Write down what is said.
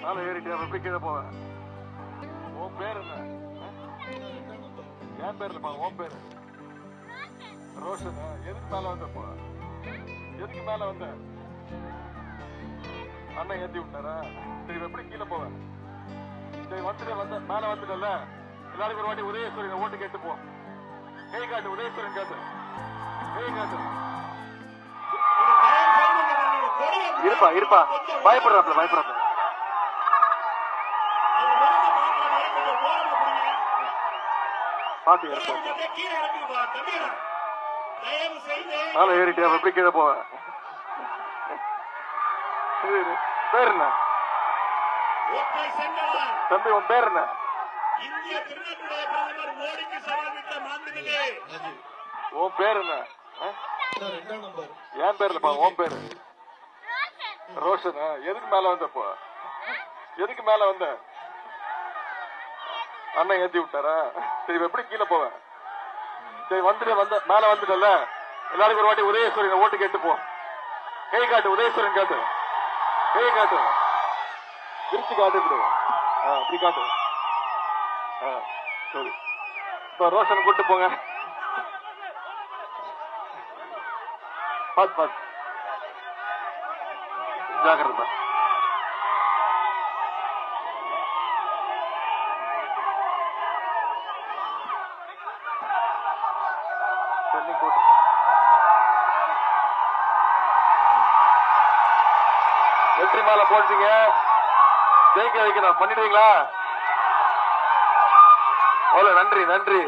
மேல ஏறிட்டு எப்படி கீழே போவேன்? உன் பேர் என்ன? என் பேர் இல்லப்பா, உன் பேரு ரோஷன். எதுக்கு மேல வந்தப்போ? எதுக்கு மேல வந்த? அண்ணன் ஏத்தி விட்டாரா? சரி, எப்படி கீழே போவேன்? சரி, வந்துட்டு மேல வந்துட்டல, எல்லாருக்கும் ஒரு வாட்டி உதயேஸ்வரன் ஓட்டு கேட்டு போ. கை காட்டு, உதயேஸ்வரன் காட்டு, கை காட்டு. இருப்பா இருப்பா, பயப்படுறாப்ல பயப்படுறாப்ல. பாத்து மேல ஏறிட்டு எப்படி கீழே போவேன்? பேர் என்ன தம்பி? உன் பேர் என்ன? உன் பேர் என்ன? என் பேர் இல்லப்பா, உன் பேரு ரோஷன். எதுக்கு மேல வந்தப்போ? எதுக்கு மேல வந்த? அண்ணன் ஏத்தி விட்டாரா? சரி, எப்படி கீழே போவேன்? சரி, வந்துட்டு மேல வந்துட்டல, எல்லாருக்கும் ஒரு வாட்டி உதயேஸ்வரன் ஓட்டு கேட்டு போ. கை காட்டு, உதயேஸ்வரன் காட்டு, கை காட்டு, விரிச்சு காட்டு, இப்படி காட்டு. சரி, இப்ப ரோஷன் கூட்டு போங்க. பாத்து பாத்து, ஜாக்கிரதா. வெற்றி மாலை போட்டீங்க, ஜெயிக்க வைக்கணும். பண்ணிடுவீங்களா? நன்றி நன்றி.